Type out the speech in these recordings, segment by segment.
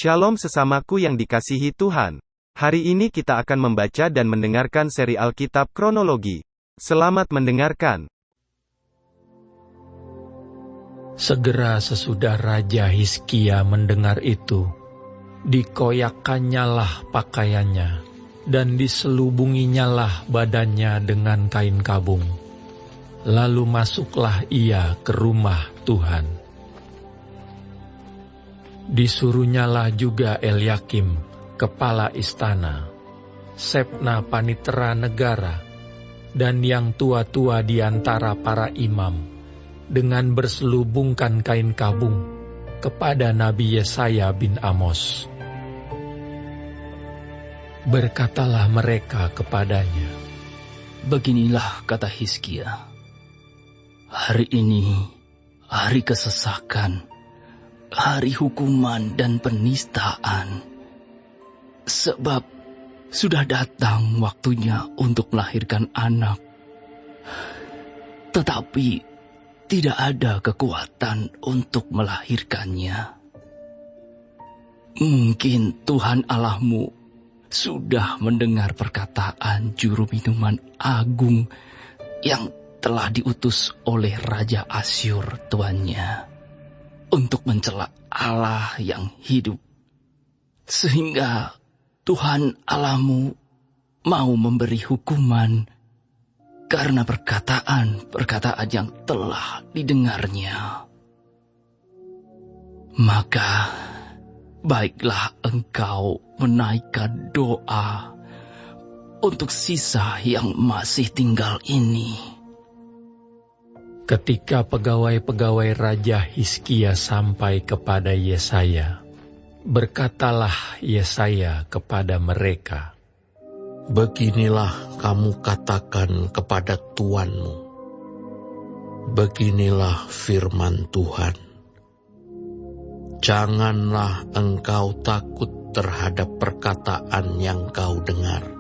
Shalom sesamaku yang dikasihi Tuhan. Hari ini kita akan membaca dan mendengarkan seri Alkitab Kronologi. Selamat mendengarkan. Segera sesudah Raja Hizkia mendengar itu, dikoyakkannyalah pakaiannya, dan diselubunginyalah badannya dengan kain kabung. Lalu masuklah ia ke rumah Tuhan. Disuruhnyalah juga Elyakim, kepala istana, Sebna panitera negara, dan yang tua-tua di antara para imam, dengan berselubungkan kain kabung kepada Nabi Yesaya bin Amos. Berkatalah mereka kepadanya, "Beginilah kata Hizkia, hari ini hari kesesakan, hari hukuman dan penistaan, sebab sudah datang waktunya untuk melahirkan anak, tetapi tidak ada kekuatan untuk melahirkannya. Mungkin Tuhan Allahmu sudah mendengar perkataan juru minuman agung yang telah diutus oleh Raja Asyur tuannya untuk mencela Allah yang hidup, sehingga Tuhan Allahmu mau memberi hukuman karena perkataan-perkataan yang telah didengarnya. Maka baiklah engkau menaikkan doa untuk sisa yang masih tinggal ini." Ketika pegawai-pegawai Raja Hizkia sampai kepada Yesaya, berkatalah Yesaya kepada mereka, "Beginilah kamu katakan kepada tuanmu, beginilah firman Tuhan. Janganlah engkau takut terhadap perkataan yang kau dengar,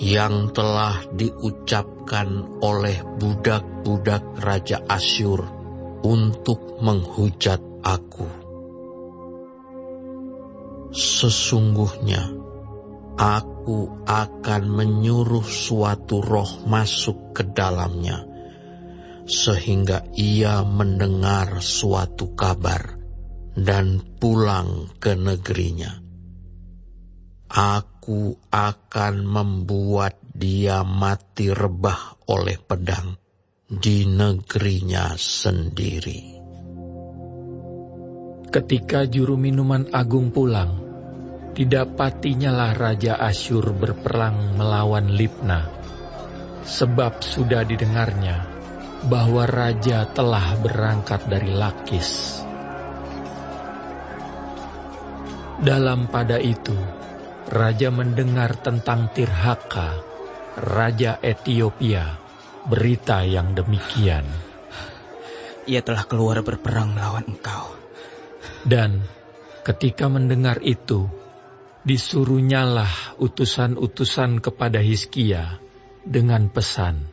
yang telah diucapkan oleh budak-budak Raja Asyur untuk menghujat aku. Sesungguhnya aku akan menyuruh suatu roh masuk ke dalamnya, sehingga ia mendengar suatu kabar dan pulang ke negerinya. Aku akan membuat dia mati rebah oleh pedang di negerinya sendiri." Ketika juru minuman agung pulang, didapatinya Raja Asyur berperang melawan Libna, sebab sudah didengarnya bahwa raja telah berangkat dari Lakis. Dalam pada itu, raja mendengar tentang Tirhaka, raja Etiopia, berita yang demikian. "Ia telah keluar berperang melawan engkau." Dan ketika mendengar itu, disuruhnyalah utusan-utusan kepada Hizkia dengan pesan,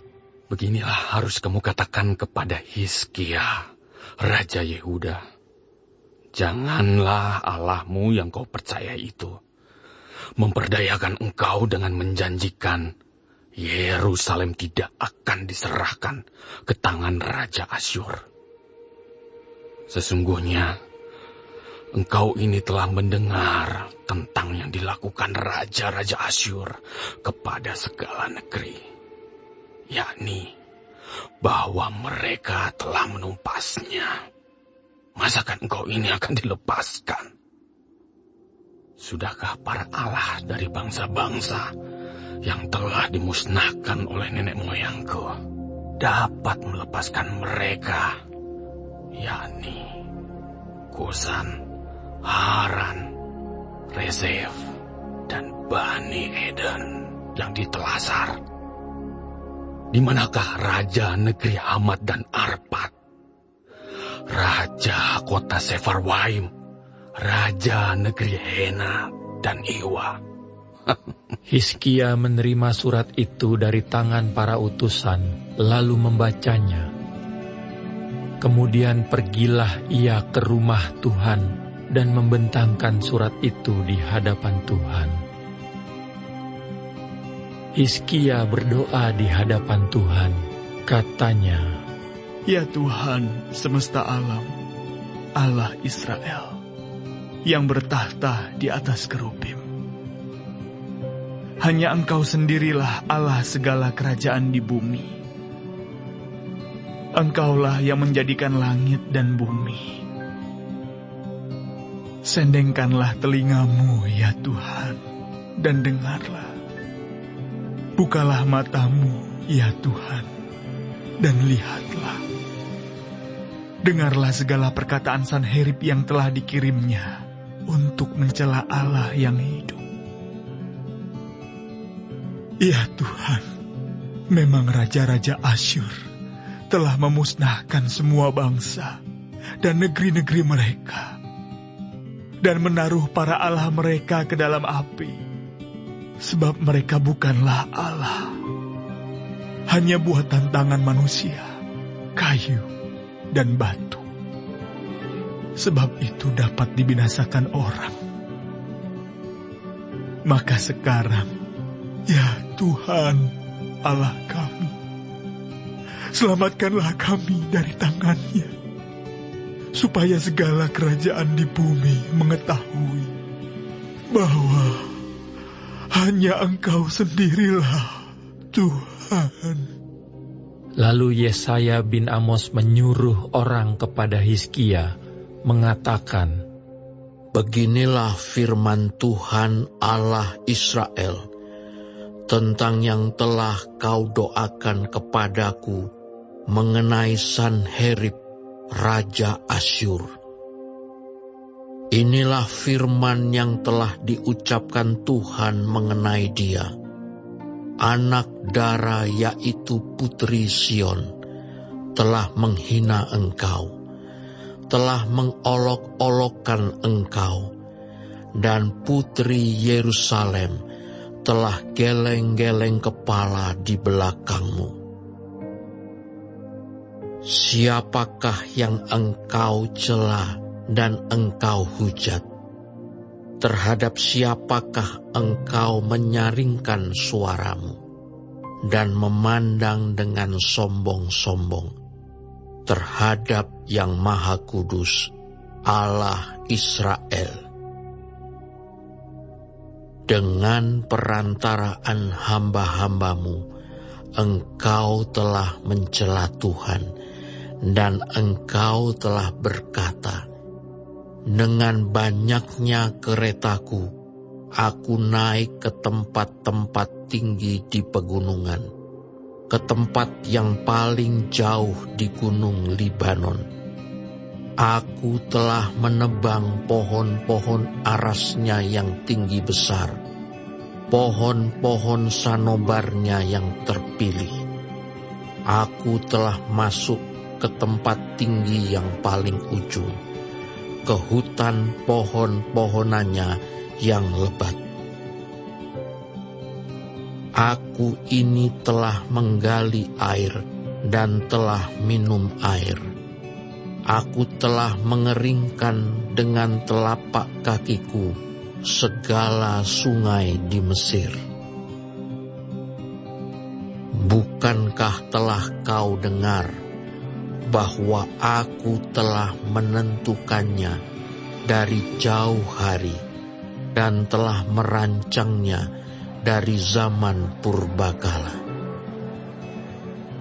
"Beginilah harus kamu katakan kepada Hizkia, Raja Yehuda. Janganlah Allahmu yang kau percaya itu memperdayakan engkau dengan menjanjikan Yerusalem tidak akan diserahkan ke tangan Raja Asyur. Sesungguhnya engkau ini telah mendengar tentang yang dilakukan Raja-Raja Asyur kepada segala negeri, yakni bahwa mereka telah menumpasnya. Masakan engkau ini akan dilepaskan? Sudahkah para Allah dari bangsa-bangsa yang telah dimusnahkan oleh nenek moyangku dapat melepaskan mereka, yakni Kusan, Haran, Rezef, dan Bani Eden yang ditelasar? Di manakah raja negeri Hamat dan Arpad, raja kota Sefarwaim, raja negeri Hena dan Iwa?" Hizkia menerima surat itu dari tangan para utusan, lalu membacanya. Kemudian pergilah ia ke rumah Tuhan dan membentangkan surat itu di hadapan Tuhan. Hizkia berdoa di hadapan Tuhan. Katanya, "Ya Tuhan semesta alam, Allah Israel, yang bertahta di atas kerubim. Hanya Engkau sendirilah Allah segala kerajaan di bumi. Engkaulah yang menjadikan langit dan bumi. Sendengkanlah telingamu, ya Tuhan, dan dengarlah. Bukalah matamu, ya Tuhan, dan lihatlah. Dengarlah segala perkataan Sanherib yang telah dikirimnya untuk mencela Allah yang hidup. Ya Tuhan, memang raja-raja Asyur telah memusnahkan semua bangsa dan negeri-negeri mereka, dan menaruh para allah mereka ke dalam api, sebab mereka bukanlah Allah, hanya buatan tangan manusia, kayu, dan batu. Sebab itu dapat dibinasakan orang. Maka sekarang, ya Tuhan Allah kami, selamatkanlah kami dari tangannya, supaya segala kerajaan di bumi mengetahui bahwa hanya Engkau sendirilah Tuhan. Lalu Yesaya bin Amos menyuruh orang kepada Hizkia, mengatakan, Beginilah firman Tuhan Allah Israel tentang yang telah kau doakan kepadaku mengenai Sanherib, Raja Asyur. Inilah firman yang telah diucapkan Tuhan mengenai dia. Anak dara, yaitu putri Sion, telah menghina engkau, telah mengolok-olokkan engkau, dan putri Yerusalem telah geleng-geleng kepala di belakangmu. Siapakah yang engkau cela dan engkau hujat? Terhadap siapakah engkau menyaringkan suaramu dan memandang dengan sombong-sombong terhadap yang Maha Kudus, Allah Israel? Dengan perantaraan hamba-hambamu, engkau telah mencela Tuhan, dan engkau telah berkata, dengan banyaknya keretaku, aku naik ke tempat-tempat tinggi di pegunungan, ke tempat yang paling jauh di gunung Libanon. Aku telah menebang pohon-pohon arasnya yang tinggi besar, pohon-pohon sanobarnya yang terpilih. Aku telah masuk ke tempat tinggi yang paling ujung, ke hutan pohon-pohonannya yang lebat. Aku ini telah menggali air dan telah minum air. Aku telah mengeringkan dengan telapak kakiku segala sungai di Mesir. Bukankah telah kau dengar bahwa aku telah menentukannya dari jauh hari dan telah merancangnya dari zaman purbakala?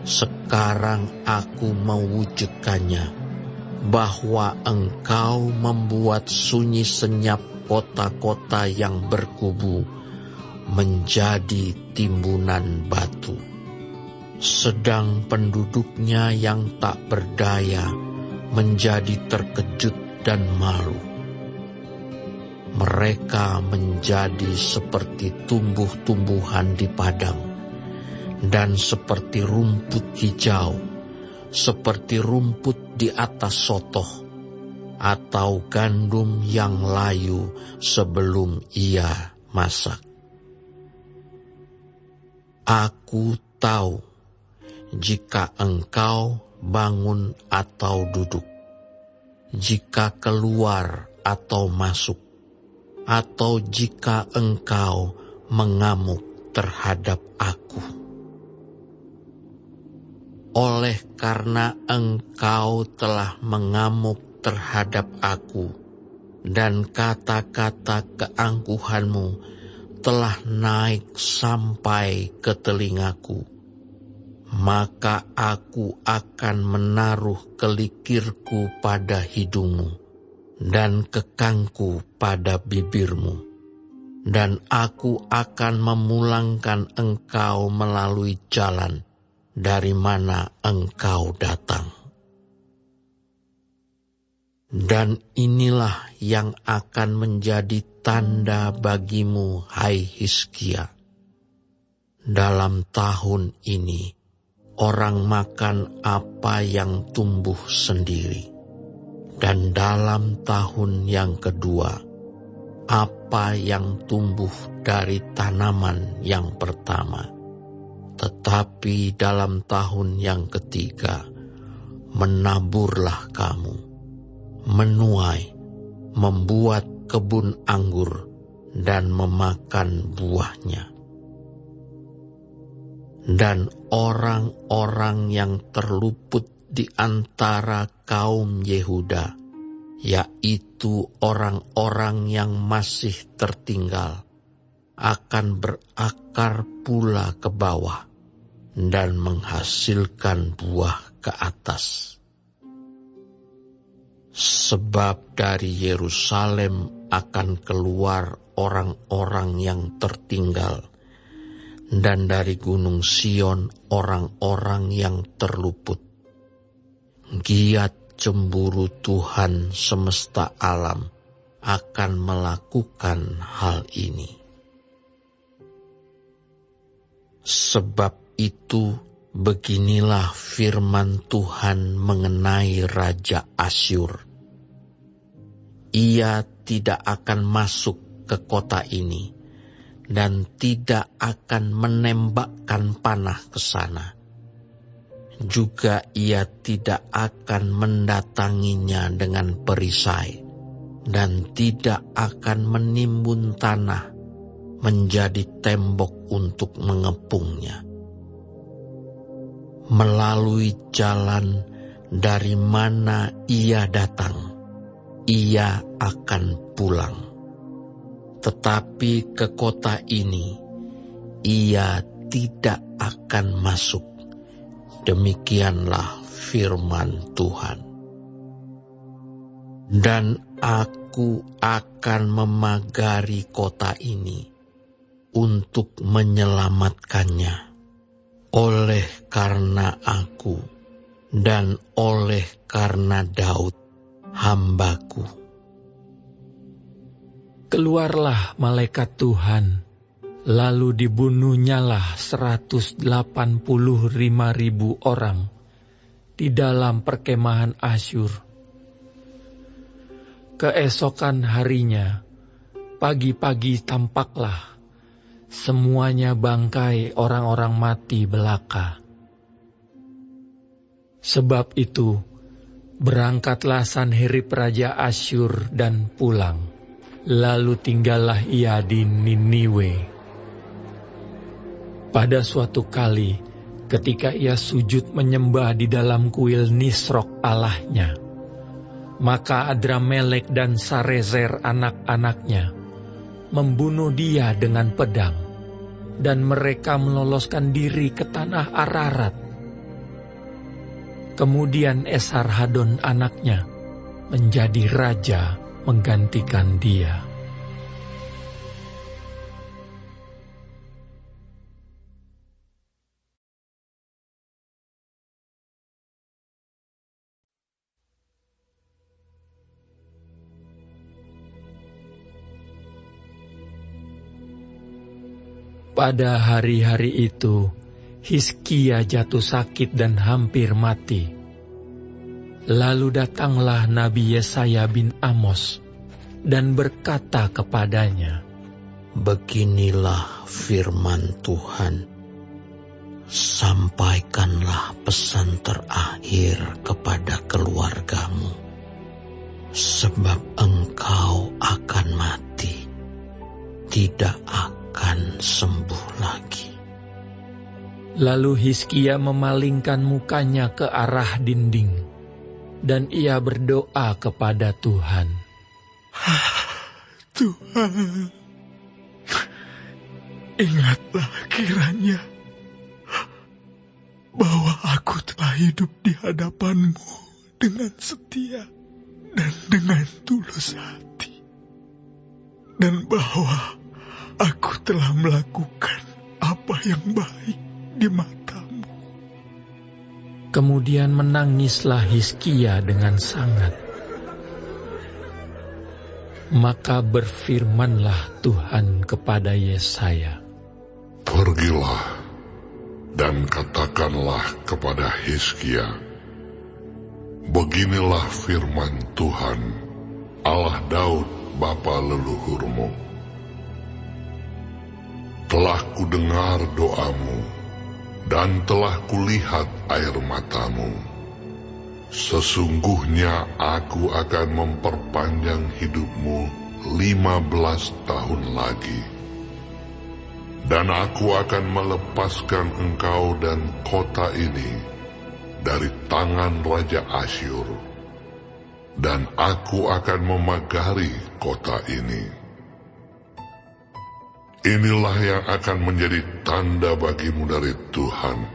Sekarang aku mewujudkannya, bahwa engkau membuat sunyi senyap kota-kota yang berkubu menjadi timbunan batu, sedang penduduknya yang tak berdaya menjadi terkejut dan malu. Mereka menjadi seperti tumbuh-tumbuhan di padang, dan seperti rumput hijau, seperti rumput di atas sotoh, atau gandum yang layu sebelum ia masak. Aku tahu jika engkau bangun atau duduk, jika keluar atau masuk, atau jika engkau mengamuk terhadap aku. Oleh karena engkau telah mengamuk terhadap aku, dan kata-kata keangkuhanmu telah naik sampai ke telingaku, maka aku akan menaruh kelikirku pada hidungmu dan kekangku pada bibirmu, dan aku akan memulangkan engkau melalui jalan dari mana engkau datang. Dan inilah yang akan menjadi tanda bagimu, hai Hizkia. Dalam tahun ini, orang makan apa yang tumbuh sendiri. Dan dalam tahun yang kedua, apa yang tumbuh dari tanaman yang pertama. Tetapi dalam tahun yang ketiga, menaburlah kamu, menuai, membuat kebun anggur, dan memakan buahnya. Dan orang-orang yang terluput di antara kaum Yehuda, yaitu orang-orang yang masih tertinggal, akan berakar pula ke bawah dan menghasilkan buah ke atas. Sebab dari Yerusalem akan keluar orang-orang yang tertinggal, dan dari Gunung Sion orang-orang yang terluput. Giat cemburu Tuhan semesta alam akan melakukan hal ini. Sebab itu, beginilah firman Tuhan mengenai Raja Asyur. Ia tidak akan masuk ke kota ini, dan tidak akan menembakkan panah ke sana. Juga ia tidak akan mendatanginya dengan perisai, dan tidak akan menimbun tanah menjadi tembok untuk mengepungnya. Melalui jalan dari mana ia datang, ia akan pulang. Tetapi ke kota ini, ia tidak akan masuk. Demikianlah firman Tuhan. Dan aku akan memagari kota ini untuk menyelamatkannya, oleh karena aku dan oleh karena Daud, hambaku. Keluarlah malaikat Tuhan, lalu dibunuhnyalah 185.000 orang di dalam perkemahan Asyur. Keesokan harinya, pagi-pagi tampaklah semuanya bangkai orang-orang mati belaka. Sebab itu, berangkatlah Sanherib Raja Asyur dan pulang. Lalu tinggallah ia di Niniwe. Pada suatu kali, ketika ia sujud menyembah di dalam kuil Nisrok Allahnya, maka Adramelek dan Sarezer anak-anaknya membunuh dia dengan pedang, dan mereka meloloskan diri ke tanah Ararat. Kemudian Esarhadon anaknya menjadi raja menggantikan dia. Pada hari-hari itu, Hizkia jatuh sakit dan hampir mati. Lalu datanglah Nabi Yesaya bin Amos dan berkata kepadanya, Beginilah firman Tuhan, sampaikanlah pesan terakhir kepada keluargamu. sebab engkau akan mati, tidak akan sembuh lagi. Lalu Hizkia memalingkan mukanya ke arah dinding, dan ia berdoa kepada Tuhan. Tuhan, ingatlah kiranya bahwa aku telah hidup di hadapan-Mu dengan setia dan dengan tulus hati, dan bahwa aku telah melakukan apa yang baik di mata-Mu. Kemudian menangislah Hizkia dengan sangat. Maka berfirmanlah Tuhan kepada Yesaya, Pergilah dan katakanlah kepada Hizkia, beginilah firman Tuhan, Allah Daud bapa leluhurmu. Telah kudengar doamu, dan telah kulihat air matamu. Sesungguhnya aku akan memperpanjang hidupmu 15 tahun lagi. Dan aku akan melepaskan engkau dan kota ini dari tangan Raja Asyur. Dan aku akan memagari kota ini. Inilah yang akan menjadi tanda bagimu dari Tuhan,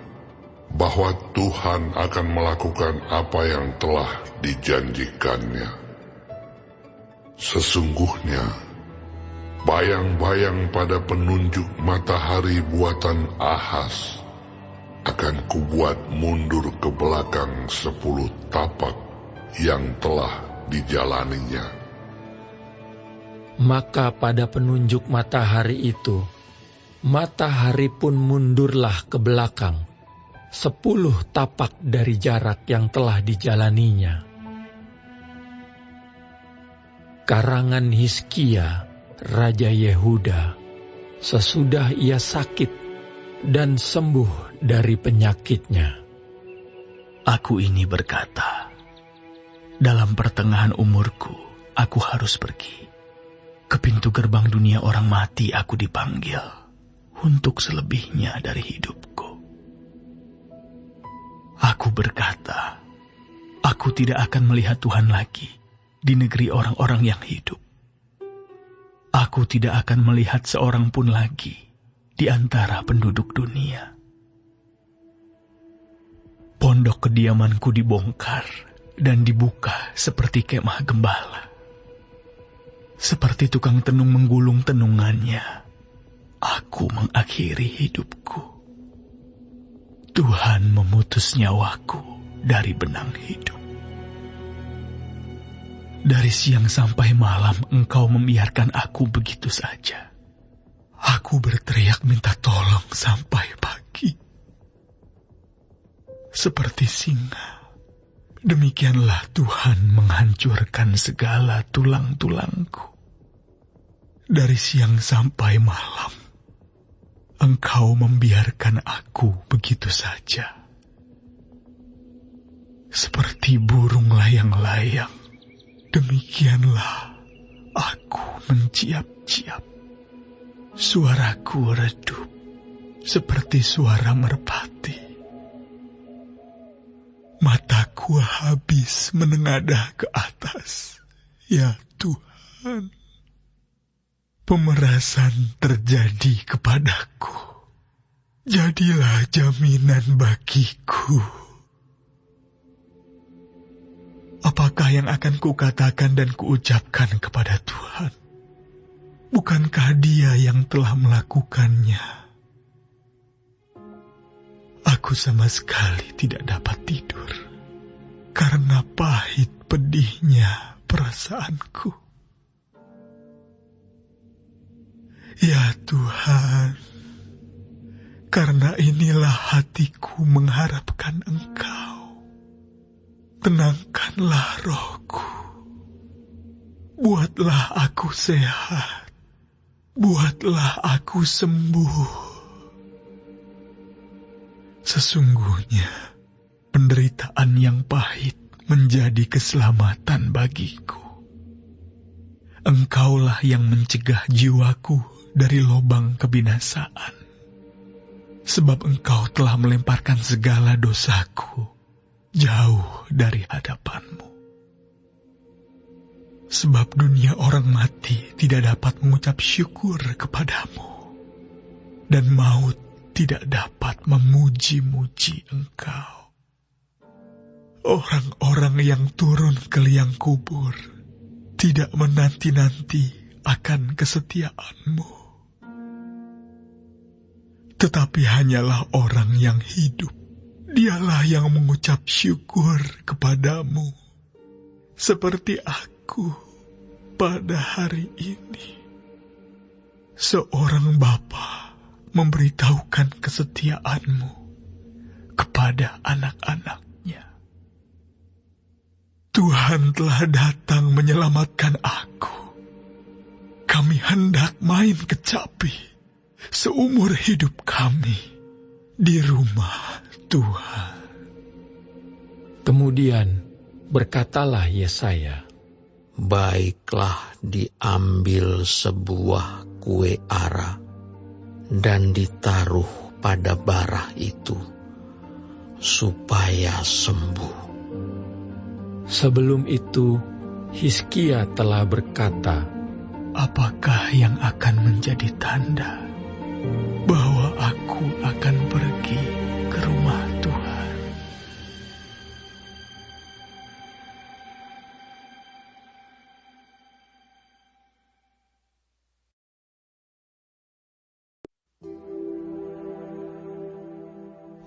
bahwa Tuhan akan melakukan apa yang telah dijanjikannya. Sesungguhnya, bayang-bayang pada penunjuk matahari buatan Ahaz akan kubuat mundur ke belakang 10 tapak yang telah dijalaninya. Maka pada penunjuk matahari itu, matahari pun mundurlah ke belakang 10 tapak dari jarak yang telah dijalaninya. Karangan Hizkia, Raja Yehuda, sesudah ia sakit dan sembuh dari penyakitnya. Aku ini berkata, dalam pertengahan umurku, aku harus pergi. Ke pintu gerbang dunia orang mati aku dipanggil untuk selebihnya dari hidupku. Aku berkata, aku tidak akan melihat Tuhan lagi di negeri orang-orang yang hidup. Aku tidak akan melihat seorang pun lagi di antara penduduk dunia. Pondok kediamanku dibongkar dan dibuka seperti kemah gembala. Seperti tukang tenung menggulung tenungannya, aku mengakhiri hidupku. Tuhan memutus nyawaku dari benang hidup. Dari siang sampai malam Engkau membiarkan aku begitu saja. Aku berteriak minta tolong sampai pagi. Seperti singa, demikianlah Tuhan menghancurkan segala tulang-tulangku. Dari siang sampai malam, Engkau membiarkan aku begitu saja. Seperti burung layang-layang, demikianlah aku menciap-ciap. Suaraku redup seperti suara merpati. Mataku habis menengadah ke atas, ya Tuhan. Pemerasan terjadi kepadaku. Jadilah jaminan bagiku. Apakah yang akan kukatakan dan kuucapkan kepada Tuhan? Bukankah Dia yang telah melakukannya? Aku sama sekali tidak dapat tidur, karena pahit pedihnya perasaanku. Ya Tuhan, karena inilah hatiku mengharapkan Engkau. Tenangkanlah rohku. Buatlah aku sehat. Buatlah aku sembuh. Sesungguhnya, penderitaan yang pahit menjadi keselamatan bagiku. Engkaulah yang mencegah jiwaku dari lobang kebinasaan. Sebab Engkau telah melemparkan segala dosaku jauh dari hadapan-Mu. Sebab dunia orang mati tidak dapat mengucap syukur kepadamu, dan maut tidak dapat memuji-muji Engkau. Orang-orang yang turun ke liang kubur tidak menanti-nanti akan kesetiaan-Mu, tetapi hanyalah orang yang hidup, dialah yang mengucap syukur kepadamu, seperti aku pada hari ini. Seorang bapa memberitahukan kesetiaan-Mu kepada anak-anaknya. Tuhan telah datang menyelamatkan aku. Kami hendak main kecapi seumur hidup kami di rumah Tuhan. Kemudian berkatalah Yesaya, Baiklah, diambil sebuah kue ara dan ditaruh pada bara itu, supaya sembuh. Sebelum itu, Hizkia telah berkata, Apakah yang akan menjadi tanda bahwa aku akan pergi ke rumah Tuhan?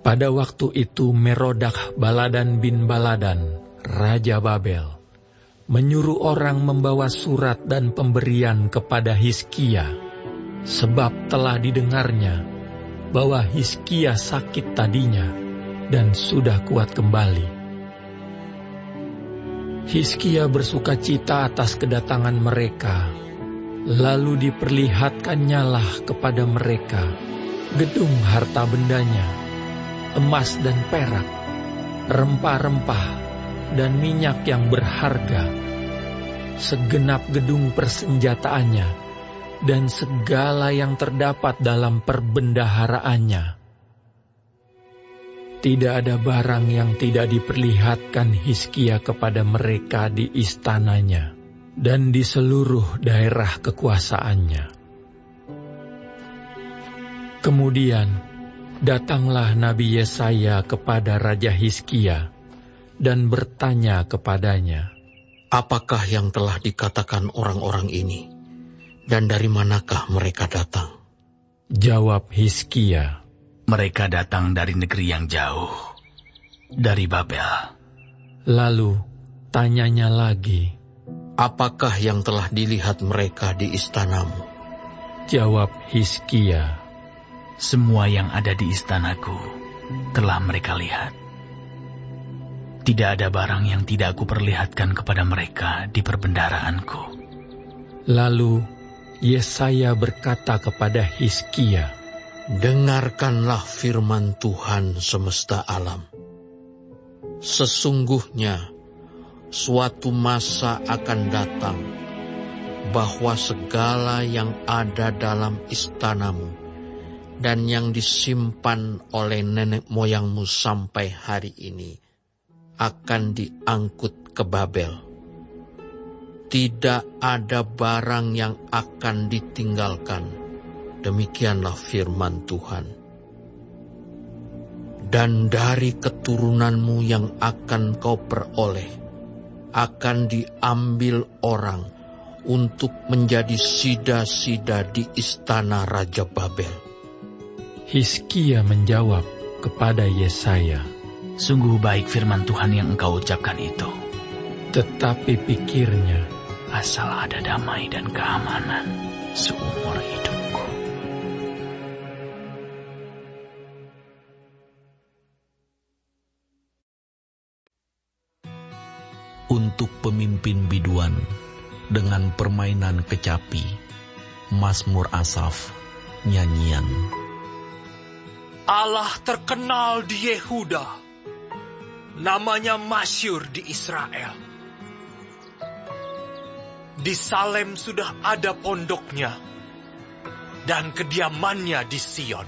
Pada waktu itu Merodak Baladan bin Baladan, Raja Babel, menyuruh orang membawa surat dan pemberian kepada Hizkia, sebab telah didengarnya bahwa Hizkia sakit tadinya dan sudah kuat kembali. Hizkia bersukacita atas kedatangan mereka, lalu diperlihatkannyalah kepada mereka gedung harta bendanya, emas dan perak, rempah-rempah, dan minyak yang berharga, segenap gedung persenjataannya, dan segala yang terdapat dalam perbendaharaannya. Tidak ada barang yang tidak diperlihatkan Hizkia kepada mereka di istananya dan di seluruh daerah kekuasaannya. Kemudian datanglah Nabi Yesaya kepada Raja Hizkia dan bertanya kepadanya, Apakah yang telah dikatakan orang-orang ini, dan dari manakah mereka datang? Jawab Hizkia, Mereka datang dari negeri yang jauh, dari Babel. Lalu tanyanya lagi, Apakah yang telah dilihat mereka di istanamu? Jawab Hizkia, Semua yang ada di istanaku telah mereka lihat. Tidak ada barang yang tidak aku perlihatkan kepada mereka di perbendaharaanku. Lalu Yesaya berkata kepada Hizkia, Dengarkanlah firman Tuhan semesta alam. Sesungguhnya suatu masa akan datang bahwa segala yang ada dalam istanamu dan yang disimpan oleh nenek moyangmu sampai hari ini akan diangkut ke Babel. Tidak ada barang yang akan ditinggalkan. Demikianlah firman Tuhan. Dan dari keturunanmu yang akan kau peroleh, akan diambil orang untuk menjadi sida-sida di istana Raja Babel. Hizkia menjawab kepada Yesaya, Sungguh baik firman Tuhan yang engkau ucapkan itu. tetapi pikirnya, Asal ada damai dan keamanan seumur hidupku. Untuk pemimpin biduan dengan permainan kecapi, Mazmur Asaf, nyanyian. Allah terkenal di Yehuda, namanya masyhur di Israel. Di Salem sudah ada pondoknya, dan kediamannya di Sion.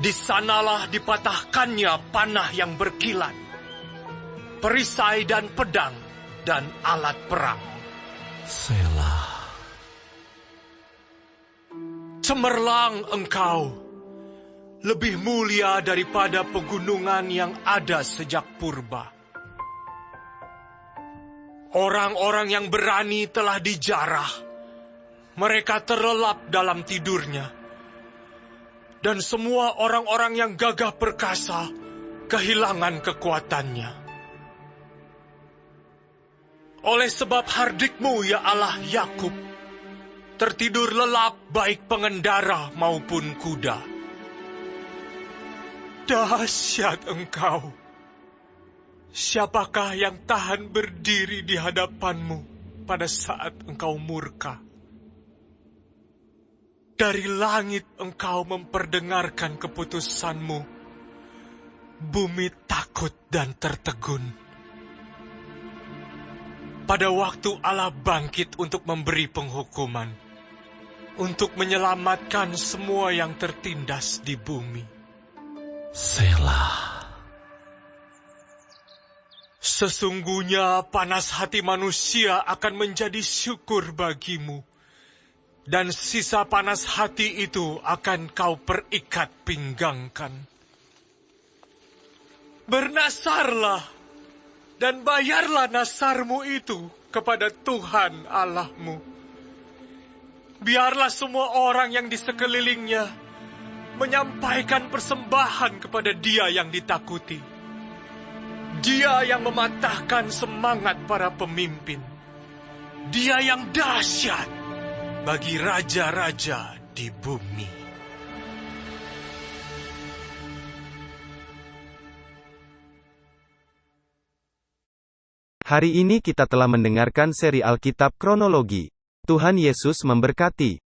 Di sanalah dipatahkannya panah yang berkilat, perisai dan pedang, dan alat perang. Selah. Cemerlang engkau, lebih mulia daripada pegunungan yang ada sejak purba. Orang-orang yang berani telah dijarah, mereka terlelap dalam tidurnya. Dan semua orang-orang yang gagah perkasa kehilangan kekuatannya. Oleh sebab hardikmu, ya Allah Yakub, tertidur lelap baik pengendara maupun kuda. Dahsyat engkau. Siapakah yang tahan berdiri di hadapanmu pada saat engkau murka? Dari langit engkau memperdengarkan keputusanmu. Bumi takut dan tertegun. Pada waktu Allah bangkit untuk memberi penghukuman, untuk menyelamatkan semua yang tertindas di bumi. Selah. Sesungguhnya panas hati manusia akan menjadi syukur bagimu, dan sisa panas hati itu akan kau perikat pinggangkan. Bernasarlah, dan bayarlah nasarmu itu kepada Tuhan Allahmu. Biarlah semua orang yang di sekelilingnya menyampaikan persembahan kepada Dia yang ditakuti. Dia yang mematahkan semangat para pemimpin. Dia yang dahsyat bagi raja-raja di bumi. Hari ini kita telah mendengarkan seri Alkitab Kronologi. Tuhan Yesus memberkati.